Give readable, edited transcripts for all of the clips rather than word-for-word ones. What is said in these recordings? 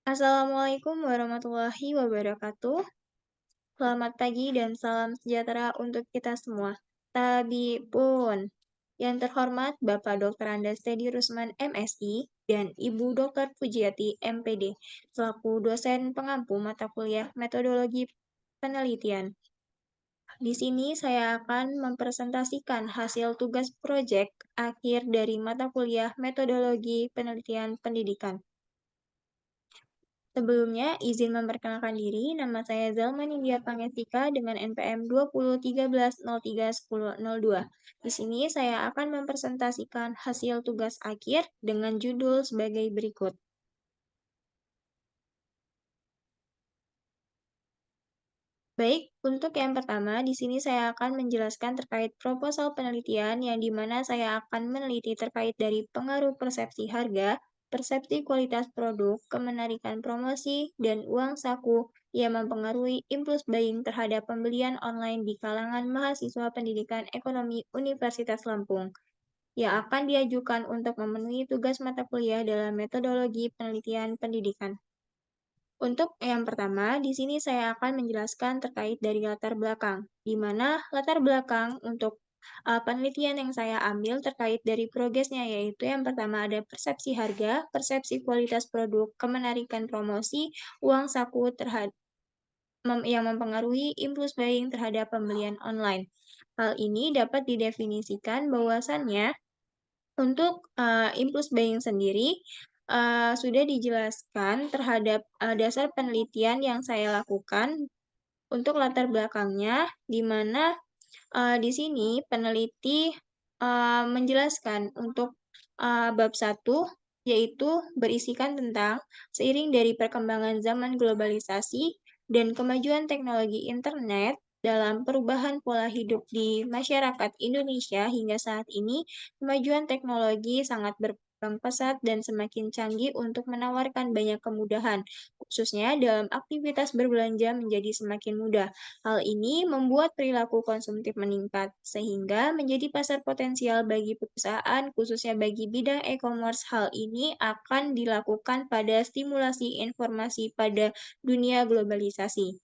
Assalamualaikum warahmatullahi wabarakatuh. Selamat pagi dan salam sejahtera untuk kita semua. Tabibun. Yang terhormat Bapak Dr. Andes Teddy Rusman MSI dan Ibu Dr. Pujiati MPD selaku dosen pengampu mata kuliah Metodologi Penelitian. Di sini saya akan mempresentasikan hasil tugas proyek akhir dari mata kuliah Metodologi Penelitian Pendidikan. Sebelumnya, izin memperkenalkan diri, nama saya Zalma Nindya Pangestika dengan NPM 2013031002. Di sini saya akan mempresentasikan hasil tugas akhir dengan judul sebagai berikut. Baik, untuk yang pertama, di sini saya akan menjelaskan terkait proposal penelitian yang dimana saya akan meneliti terkait dari pengaruh persepsi harga, persepsi kualitas produk, kemenarikan promosi, dan uang saku yang mempengaruhi impuls buying terhadap pembelian online di kalangan mahasiswa pendidikan ekonomi Universitas Lampung, yang akan diajukan untuk memenuhi tugas mata kuliah dalam metodologi penelitian pendidikan. Untuk yang pertama, di sini saya akan menjelaskan terkait dari latar belakang, di mana latar belakang untuk penelitian yang saya ambil terkait dari progresnya, yaitu yang pertama ada persepsi harga, persepsi kualitas produk, kemenarikan promosi, uang saku yang mempengaruhi impuls buying terhadap pembelian online. Hal ini dapat didefinisikan bahwasannya untuk impuls buying sendiri, sudah dijelaskan terhadap dasar penelitian yang saya lakukan untuk latar belakangnya, di mana di sini peneliti menjelaskan untuk bab 1, yaitu berisikan tentang seiring dari perkembangan zaman globalisasi dan kemajuan teknologi internet dalam perubahan pola hidup di masyarakat Indonesia hingga saat ini, kemajuan teknologi sangat berkembang pesat dan semakin canggih untuk menawarkan banyak kemudahan, khususnya dalam aktivitas berbelanja menjadi semakin mudah. Hal ini membuat perilaku konsumtif meningkat, sehingga menjadi pasar potensial bagi perusahaan, khususnya bagi bidang e-commerce. Hal ini akan dilakukan pada stimulasi informasi pada dunia globalisasi.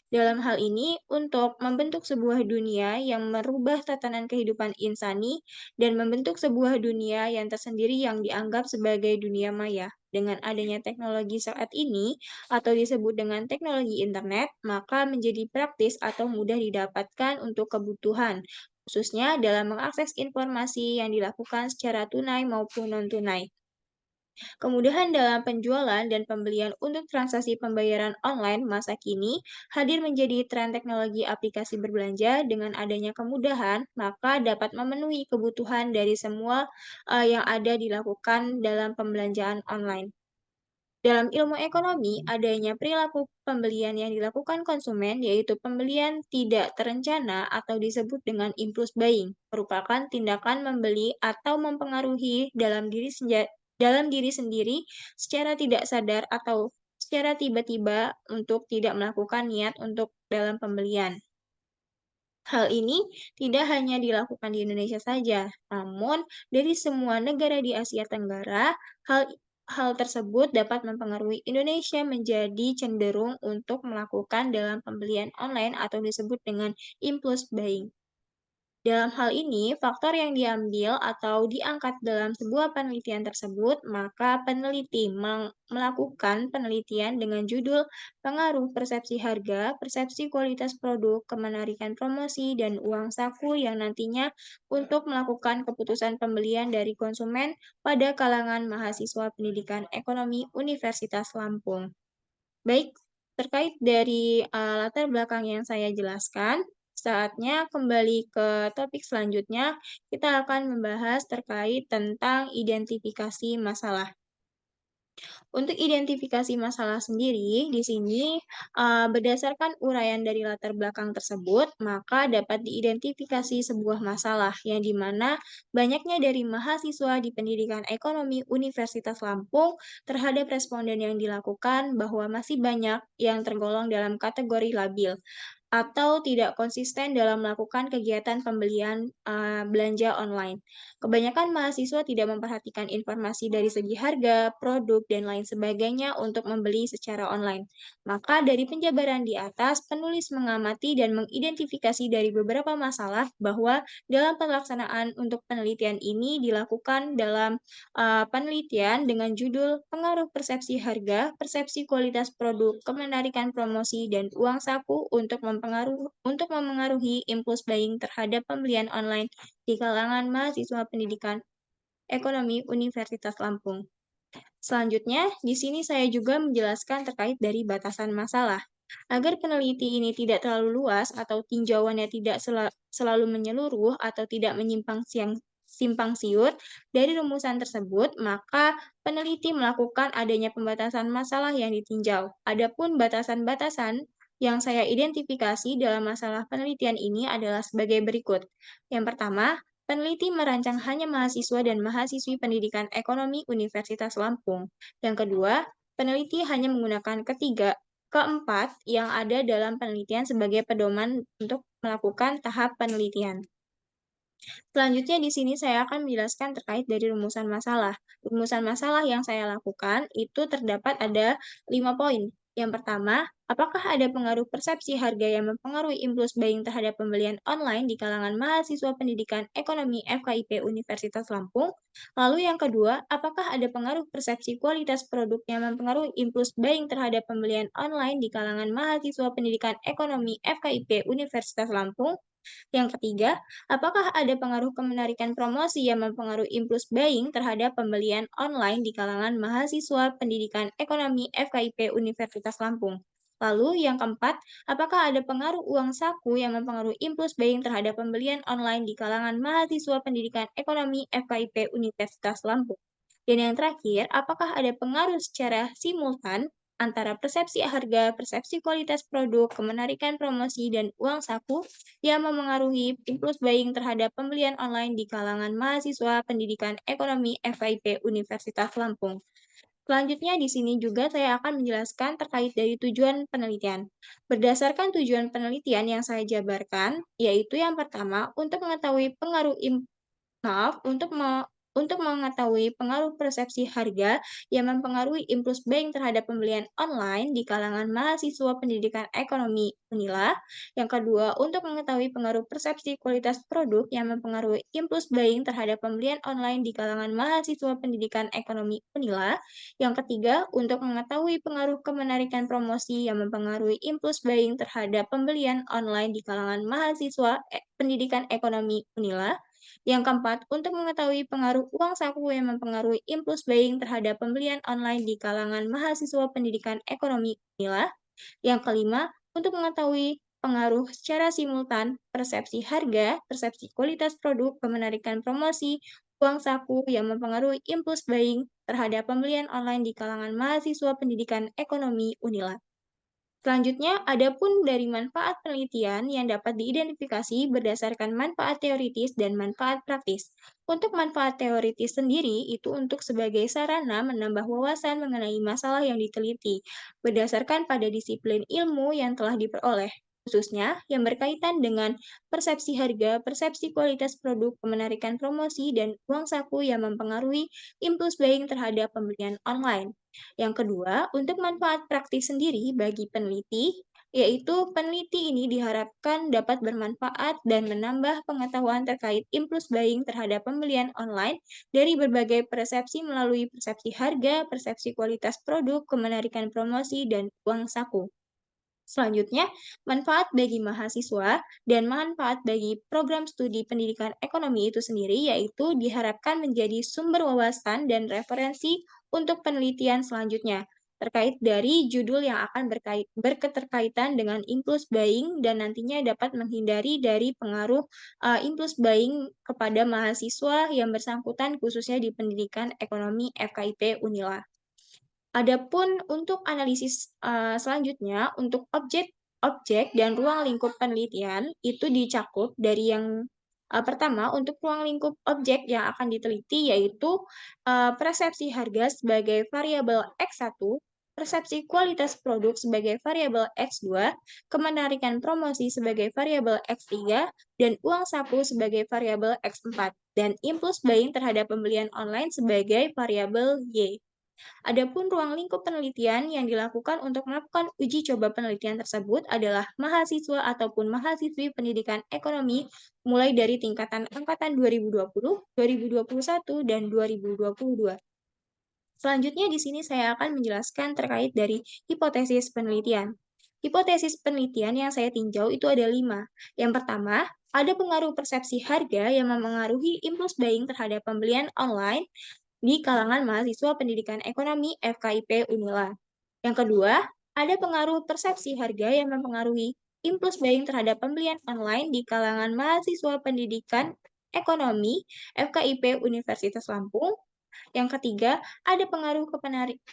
Dalam hal ini, untuk membentuk sebuah dunia yang merubah tatanan kehidupan insani dan membentuk sebuah dunia yang tersendiri yang dianggap sebagai dunia maya. Dengan adanya teknologi saat ini, atau disebut dengan teknologi internet, maka menjadi praktis atau mudah didapatkan untuk kebutuhan, khususnya dalam mengakses informasi yang dilakukan secara tunai maupun non-tunai. Kemudahan dalam penjualan dan pembelian untuk transaksi pembayaran online masa kini hadir menjadi tren teknologi aplikasi berbelanja dengan adanya kemudahan, maka dapat memenuhi kebutuhan dari semua yang ada dilakukan dalam pembelanjaan online. Dalam ilmu ekonomi, adanya perilaku pembelian yang dilakukan konsumen, yaitu pembelian tidak terencana atau disebut dengan impulse buying, merupakan tindakan membeli atau mempengaruhi dalam diri sendiri secara tidak sadar atau secara tiba-tiba untuk tidak melakukan niat untuk dalam pembelian. Hal ini tidak hanya dilakukan di Indonesia saja, namun dari semua negara di Asia Tenggara, hal hal tersebut dapat mempengaruhi Indonesia menjadi cenderung untuk melakukan dalam pembelian online atau disebut dengan impulse buying. Dalam hal ini, faktor yang diambil atau diangkat dalam sebuah penelitian tersebut, maka peneliti melakukan penelitian dengan judul pengaruh persepsi harga, persepsi kualitas produk, kemenarikan promosi, dan uang saku yang nantinya untuk melakukan keputusan pembelian dari konsumen pada kalangan mahasiswa pendidikan ekonomi Universitas Lampung. Baik, terkait dari latar belakang yang saya jelaskan, saatnya kembali ke topik selanjutnya. Kita akan membahas terkait tentang identifikasi masalah. Untuk identifikasi masalah sendiri, di sini berdasarkan uraian dari latar belakang tersebut, maka dapat diidentifikasi sebuah masalah yang dimana banyaknya dari mahasiswa di pendidikan ekonomi Universitas Lampung terhadap responden yang dilakukan bahwa masih banyak yang tergolong dalam kategori labil. atau tidak konsisten dalam melakukan kegiatan pembelian belanja online. Kebanyakan mahasiswa tidak memperhatikan informasi dari segi harga, produk, dan lain sebagainya untuk membeli secara online. Maka dari penjabaran di atas, penulis mengamati dan mengidentifikasi dari beberapa masalah bahwa dalam pelaksanaan untuk penelitian ini dilakukan dalam penelitian dengan judul Pengaruh Persepsi Harga, Persepsi Kualitas Produk, Kemenarikan Promosi, dan Uang Saku untuk memengaruhi impuls buying terhadap pembelian online di kalangan mahasiswa pendidikan ekonomi Universitas Lampung. Selanjutnya, di sini saya juga menjelaskan terkait dari batasan masalah. Agar peneliti ini tidak terlalu luas atau tinjauannya tidak selalu menyeluruh atau tidak simpang siur dari rumusan tersebut, maka peneliti melakukan adanya pembatasan masalah yang ditinjau. Adapun batasan-batasan yang saya identifikasi dalam masalah penelitian ini adalah sebagai berikut. Yang pertama, peneliti merancang hanya mahasiswa dan mahasiswi pendidikan ekonomi Universitas Lampung. Yang kedua, peneliti hanya menggunakan keempat yang ada dalam penelitian sebagai pedoman untuk melakukan tahap penelitian. Selanjutnya di sini saya akan menjelaskan terkait dari rumusan masalah. Rumusan masalah yang saya lakukan itu terdapat ada 5 poin. Yang pertama, apakah ada pengaruh persepsi harga yang mempengaruhi impuls buying terhadap pembelian online di kalangan mahasiswa pendidikan ekonomi FKIP Universitas Lampung? Lalu yang kedua, apakah ada pengaruh persepsi kualitas produk yang mempengaruhi impuls buying terhadap pembelian online di kalangan mahasiswa pendidikan ekonomi FKIP Universitas Lampung? Yang ketiga, apakah ada pengaruh kemenarikan promosi yang mempengaruhi impuls buying terhadap pembelian online di kalangan mahasiswa pendidikan ekonomi FKIP Universitas Lampung? Lalu yang keempat, apakah ada pengaruh uang saku yang mempengaruhi impuls buying terhadap pembelian online di kalangan mahasiswa pendidikan ekonomi FKIP Universitas Lampung? Dan yang terakhir, apakah ada pengaruh secara simultan antara persepsi harga, persepsi kualitas produk, kemenarikan promosi, dan uang saku yang memengaruhi impuls buying terhadap pembelian online di kalangan mahasiswa pendidikan ekonomi FIP Universitas Lampung. Selanjutnya di sini juga saya akan menjelaskan terkait dari tujuan penelitian. Berdasarkan tujuan penelitian yang saya jabarkan, yaitu yang pertama untuk mengetahui pengaruh Maaf, untuk mengetahui pengaruh persepsi harga yang mempengaruhi impuls buying terhadap pembelian online di kalangan mahasiswa pendidikan ekonomi Unila. Yang kedua, untuk mengetahui pengaruh persepsi kualitas produk yang mempengaruhi impuls buying terhadap pembelian online di kalangan mahasiswa pendidikan ekonomi Unila. Yang ketiga, untuk mengetahui pengaruh kemenarikan promosi yang mempengaruhi impuls buying terhadap pembelian online di kalangan mahasiswa pendidikan ekonomi Unila. Yang keempat, untuk mengetahui pengaruh uang saku yang mempengaruhi impuls buying terhadap pembelian online di kalangan mahasiswa pendidikan ekonomi Unila. Yang kelima, untuk mengetahui pengaruh secara simultan persepsi harga, persepsi kualitas produk, kemenarikan promosi, uang saku yang mempengaruhi impuls buying terhadap pembelian online di kalangan mahasiswa pendidikan ekonomi Unila. Selanjutnya, ada pun dari manfaat penelitian yang dapat diidentifikasi berdasarkan manfaat teoritis dan manfaat praktis. Untuk manfaat teoritis sendiri, itu untuk sebagai sarana menambah wawasan mengenai masalah yang diteliti, berdasarkan pada disiplin ilmu yang telah diperoleh, khususnya yang berkaitan dengan persepsi harga, persepsi kualitas produk, kemenarikan promosi, dan uang saku yang mempengaruhi impuls buying terhadap pembelian online. Yang kedua, untuk manfaat praktis sendiri bagi peneliti, yaitu peneliti ini diharapkan dapat bermanfaat dan menambah pengetahuan terkait impuls buying terhadap pembelian online dari berbagai persepsi melalui persepsi harga, persepsi kualitas produk, kemenarikan promosi, dan uang saku. Selanjutnya, manfaat bagi mahasiswa dan manfaat bagi program studi pendidikan ekonomi itu sendiri, yaitu diharapkan menjadi sumber wawasan dan referensi untuk penelitian selanjutnya, terkait dari judul yang akan berketerkaitan dengan impuls buying dan nantinya dapat menghindari dari pengaruh impuls buying kepada mahasiswa yang bersangkutan khususnya di pendidikan ekonomi FKIP Unila. Adapun untuk analisis selanjutnya, untuk objek dan ruang lingkup penelitian, itu dicakup dari yang pertama, untuk ruang lingkup objek yang akan diteliti, yaitu persepsi harga sebagai variabel X1, persepsi kualitas produk sebagai variabel X2, kemenarikan promosi sebagai variabel X3, dan uang saku sebagai variabel X4, dan impuls buying terhadap pembelian online sebagai variabel Y. Adapun ruang lingkup penelitian yang dilakukan untuk melakukan uji coba penelitian tersebut adalah mahasiswa ataupun mahasiswi pendidikan ekonomi mulai dari tingkatan angkatan 2020, 2021, dan 2022. Selanjutnya di sini saya akan menjelaskan terkait dari hipotesis penelitian. Hipotesis penelitian yang saya tinjau itu ada 5. Yang pertama, ada pengaruh persepsi harga yang memengaruhi impuls buying terhadap pembelian online di kalangan mahasiswa pendidikan ekonomi FKIP Unila. Yang kedua, ada pengaruh persepsi harga yang mempengaruhi impuls buying terhadap pembelian online di kalangan mahasiswa pendidikan ekonomi FKIP Universitas Lampung. Yang ketiga, ada pengaruh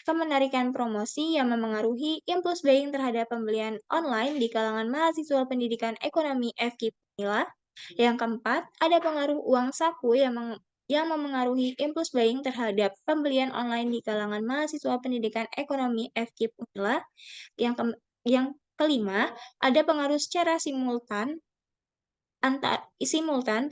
kemenarikan promosi yang memengaruhi impuls buying terhadap pembelian online di kalangan mahasiswa pendidikan ekonomi FKIP Unila. Yang keempat, ada pengaruh uang saku yang memengaruhi impuls buying terhadap pembelian online di kalangan mahasiswa pendidikan ekonomi FKIP Unila. Yang kelima, ada pengaruh secara simultan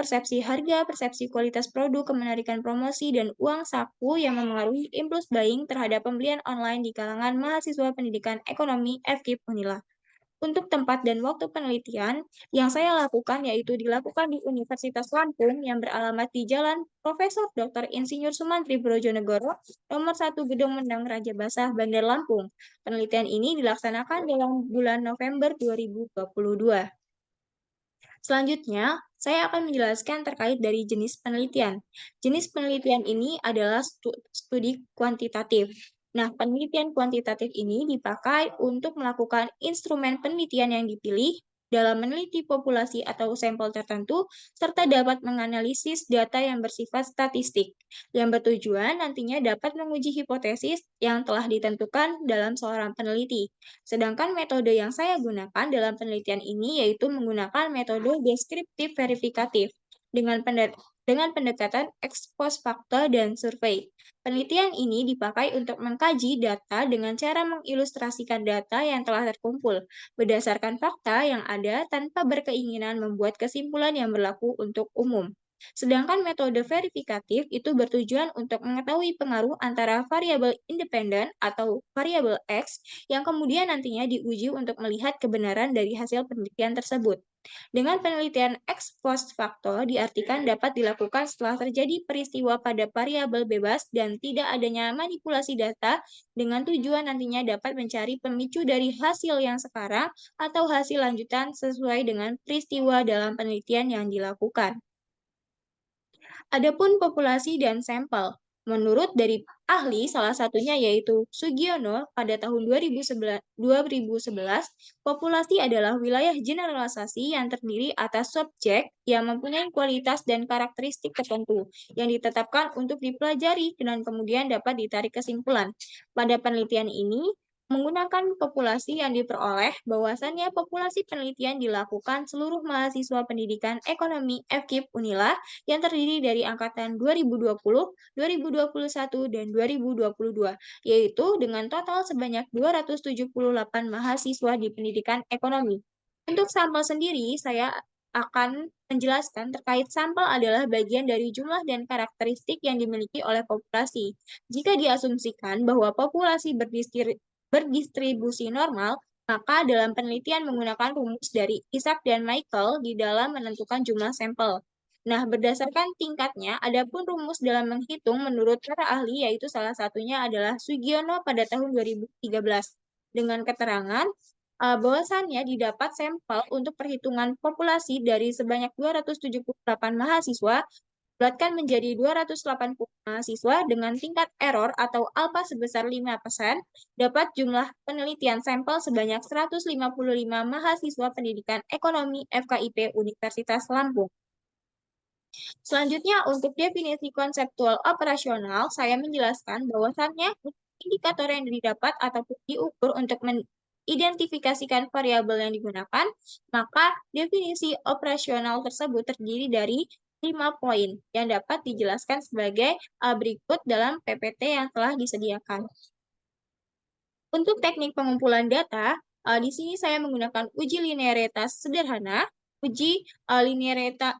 persepsi harga, persepsi kualitas produk, kemenarikan promosi, dan uang saku yang memengaruhi impuls buying terhadap pembelian online di kalangan mahasiswa pendidikan ekonomi FKIP Unila. Untuk tempat dan waktu penelitian yang saya lakukan yaitu dilakukan di Universitas Lampung yang beralamat di Jalan Profesor Dr. Insinyur Sumantri Brojonegoro, nomor 1 Gedung Mendang Raja Basah, Bandar Lampung. Penelitian ini dilaksanakan dalam bulan November 2022. Selanjutnya, saya akan menjelaskan terkait dari jenis penelitian. Jenis penelitian ini adalah studi kuantitatif. Nah, penelitian kuantitatif ini dipakai untuk melakukan instrumen penelitian yang dipilih dalam meneliti populasi atau sampel tertentu, serta dapat menganalisis data yang bersifat statistik, yang bertujuan nantinya dapat menguji hipotesis yang telah ditentukan dalam seorang peneliti. Sedangkan metode yang saya gunakan dalam penelitian ini yaitu menggunakan metode deskriptif verifikatif dengan pendekatan ex post facto dan survei. Penelitian ini dipakai untuk mengkaji data dengan cara mengilustrasikan data yang telah terkumpul berdasarkan fakta yang ada tanpa berkeinginan membuat kesimpulan yang berlaku untuk umum. Sedangkan metode verifikatif itu bertujuan untuk mengetahui pengaruh antara variabel independen atau variabel X yang kemudian nantinya diuji untuk melihat kebenaran dari hasil penelitian tersebut. Dengan penelitian ex post facto diartikan dapat dilakukan setelah terjadi peristiwa pada variabel bebas dan tidak adanya manipulasi data dengan tujuan nantinya dapat mencari pemicu dari hasil yang sekarang atau hasil lanjutan sesuai dengan peristiwa dalam penelitian yang dilakukan. Adapun populasi dan sampel, menurut dari ahli salah satunya yaitu Sugiono pada tahun 2011, populasi adalah wilayah generalisasi yang terdiri atas subjek yang mempunyai kualitas dan karakteristik tertentu yang ditetapkan untuk dipelajari dan kemudian dapat ditarik kesimpulan. Pada penelitian ini, menggunakan populasi yang diperoleh, bahwasannya populasi penelitian dilakukan seluruh mahasiswa pendidikan ekonomi FKIP Unila yang terdiri dari angkatan 2020, 2021, dan 2022, yaitu dengan total sebanyak 278 mahasiswa di pendidikan ekonomi. Untuk sampel sendiri, saya akan menjelaskan terkait sampel adalah bagian dari jumlah dan karakteristik yang dimiliki oleh populasi. Jika diasumsikan bahwa populasi berdistribusi normal, maka dalam penelitian menggunakan rumus dari Isaac dan Michael di dalam menentukan jumlah sampel. Nah, berdasarkan tingkatnya, adapun rumus dalam menghitung menurut para ahli yaitu salah satunya adalah Sugiono pada tahun 2013 dengan keterangan bahwasannya didapat sampel untuk perhitungan populasi dari sebanyak 278 mahasiswa bulatkan menjadi 280 mahasiswa dengan tingkat error atau alfa sebesar 5%, dapat jumlah penelitian sampel sebanyak 155 mahasiswa pendidikan ekonomi FKIP Universitas Lampung. Selanjutnya, untuk definisi konseptual operasional, saya menjelaskan bahwasannya indikator yang didapat ataupun diukur untuk mengidentifikasikan variabel yang digunakan, maka definisi operasional tersebut terdiri dari 5 poin yang dapat dijelaskan sebagai berikut dalam PPT yang telah disediakan. Untuk teknik pengumpulan data, di sini saya menggunakan uji linearitas sederhana, uji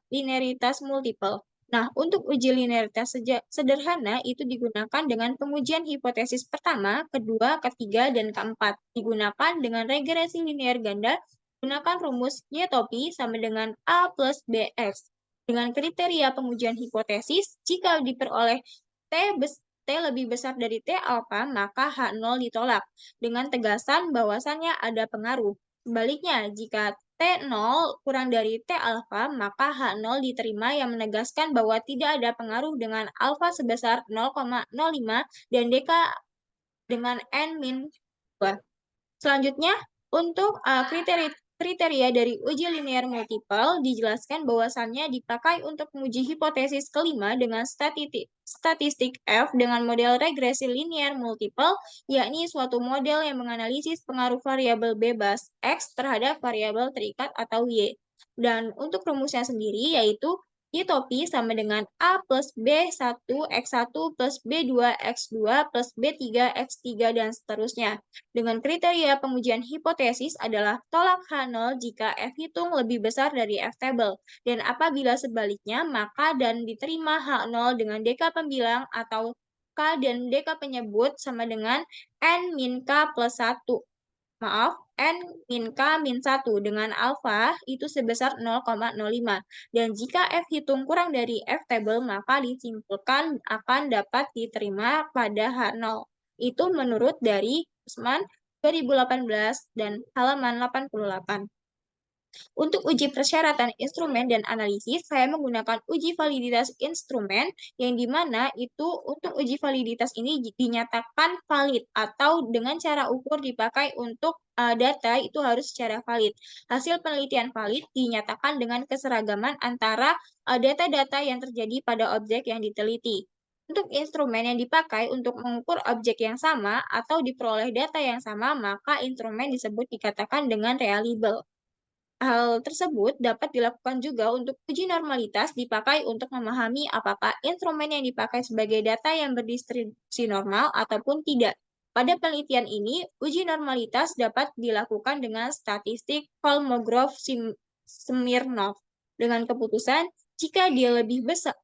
linearitas multiple. Nah, untuk uji linearitas sederhana itu digunakan dengan pengujian hipotesis pertama, kedua, ketiga, dan keempat. Digunakan dengan regresi linear ganda, gunakan rumus Y topi sama dengan A plus BX. Dengan kriteria pengujian hipotesis, jika diperoleh T lebih besar dari T alfa, maka H0 ditolak dengan tegasan bahwasannya ada pengaruh. Sebaliknya, jika T0 kurang dari T alfa, maka H0 diterima yang menegaskan bahwa tidak ada pengaruh dengan alfa sebesar 0,05 dan deka dengan N-2. Selanjutnya, untuk kriteria dari uji linear multiple dijelaskan bahwasannya dipakai untuk menguji hipotesis kelima dengan statistik F dengan model regresi linear multiple, yakni suatu model yang menganalisis pengaruh variabel bebas X terhadap variabel terikat atau Y. Dan untuk rumusnya sendiri yaitu Y topi sama dengan A plus B1 X1 plus B2 X2 plus B3 X3 dan seterusnya. Dengan kriteria pengujian hipotesis adalah tolak H0 jika F hitung lebih besar dari F table. Dan apabila sebaliknya, maka dan diterima H0 dengan deka pembilang atau K dan deka penyebut sama dengan N min K plus 1. Maaf, N min K min 1 dengan alfa itu sebesar 0,05. Dan jika F hitung kurang dari F table, maka disimpulkan akan dapat diterima pada H0. Itu menurut dari Usman 2018 dan halaman 88. Untuk uji persyaratan instrumen dan analisis, saya menggunakan uji validitas instrumen, yang dimana itu untuk uji validitas ini dinyatakan valid atau dengan cara ukur dipakai untuk data itu harus secara valid. Hasil penelitian valid dinyatakan dengan keseragaman antara data-data yang terjadi pada objek yang diteliti. Untuk instrumen yang dipakai untuk mengukur objek yang sama atau diperoleh data yang sama, maka instrumen disebut dikatakan dengan reliable. Hal tersebut dapat dilakukan juga untuk uji normalitas dipakai untuk memahami apakah instrumen yang dipakai sebagai data yang berdistribusi normal ataupun tidak. Pada penelitian ini, uji normalitas dapat dilakukan dengan statistik Kolmogorov-Smirnov dengan keputusan jika dia lebih besar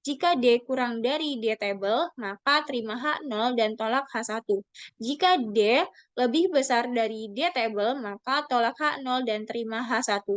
jika D kurang dari D table, maka terima H0 dan tolak H1. Jika D lebih besar dari D table, maka tolak H0 dan terima H1.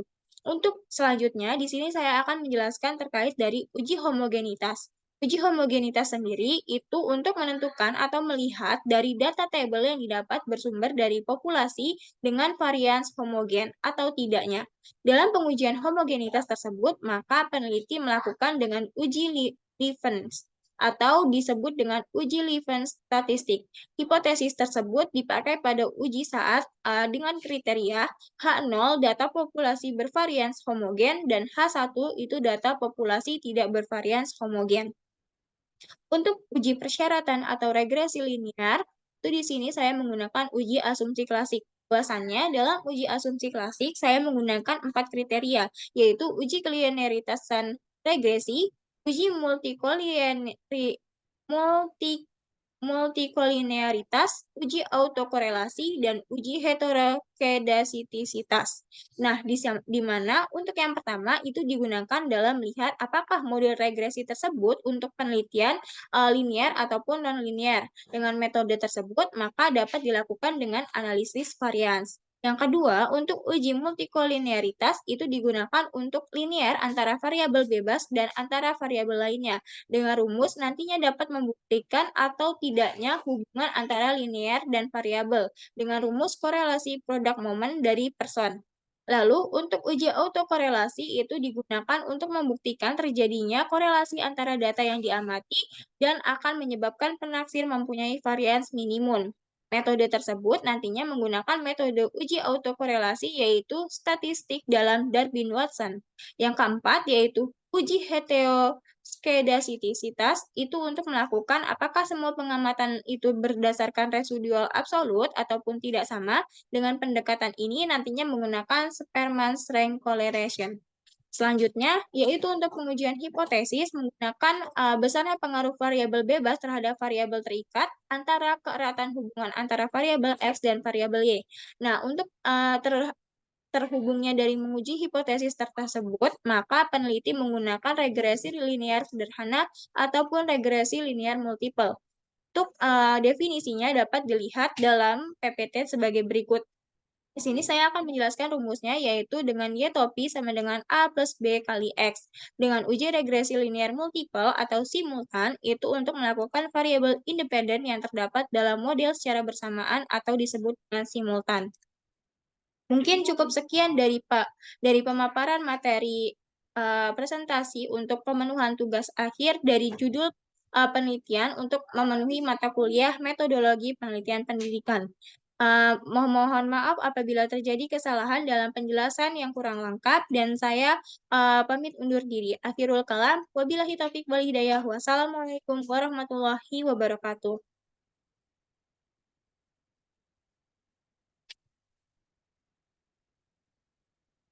Untuk selanjutnya, di sini saya akan menjelaskan terkait dari uji homogenitas. Uji homogenitas sendiri itu untuk menentukan atau melihat dari data tabel yang didapat bersumber dari populasi dengan varians homogen atau tidaknya. Dalam pengujian homogenitas tersebut, maka peneliti melakukan dengan uji Levens atau disebut dengan uji Levens statistik. Hipotesis tersebut dipakai pada uji saat dengan kriteria H0 data populasi bervarians homogen dan H1 itu data populasi tidak bervarians homogen. Untuk uji persyaratan atau regresi linear, itu di sini saya menggunakan uji asumsi klasik. Bahwasannya dalam uji asumsi klasik, saya menggunakan 4 kriteria, yaitu uji kelinearitasan regresi, uji multikolinearitas, uji autokorelasi, dan uji heterokedasitisitas. Nah, di mana untuk yang pertama itu digunakan dalam melihat apakah model regresi tersebut untuk penelitian linear ataupun non-linear. Dengan metode tersebut, maka dapat dilakukan dengan analisis varians. Yang kedua, untuk uji multikolinearitas itu digunakan untuk linear antara variabel bebas dan antara variabel lainnya. Dengan rumus nantinya dapat membuktikan atau tidaknya hubungan antara linear dan variabel dengan rumus korelasi produk momen dari person. Lalu, untuk uji autokorelasi itu digunakan untuk membuktikan terjadinya korelasi antara data yang diamati dan akan menyebabkan penaksir mempunyai varians minimum. Metode tersebut nantinya menggunakan metode uji autokorelasi yaitu statistik dalam Darwin-Watson. Yang keempat yaitu uji heteroskedasitisitas itu untuk melakukan apakah semua pengamatan itu berdasarkan residual absolut ataupun tidak sama. Dengan pendekatan ini nantinya menggunakan Spearman's rank correlation. Selanjutnya, yaitu untuk pengujian hipotesis menggunakan besarnya pengaruh variabel bebas terhadap variabel terikat antara keeratan hubungan antara variabel X dan variabel Y. Nah, untuk terhubungnya dari menguji hipotesis tersebut, maka peneliti menggunakan regresi linear sederhana ataupun regresi linear multiple. Untuk definisinya dapat dilihat dalam PPT sebagai berikut. Di sini saya akan menjelaskan rumusnya, yaitu dengan Y topi sama dengan A plus B kali X. Dengan uji regresi linear multiple atau simultan, itu untuk melakukan variabel independen yang terdapat dalam model secara bersamaan atau disebut dengan simultan. Mungkin cukup sekian dari pemaparan materi presentasi untuk pemenuhan tugas akhir dari judul penelitian untuk memenuhi mata kuliah metodologi penelitian pendidikan. Mohon maaf apabila terjadi kesalahan dalam penjelasan yang kurang lengkap dan saya pamit undur diri. Akhirul kalam, wabillahi taufiq wal hidayah. Wassalamualaikum warahmatullahi wabarakatuh.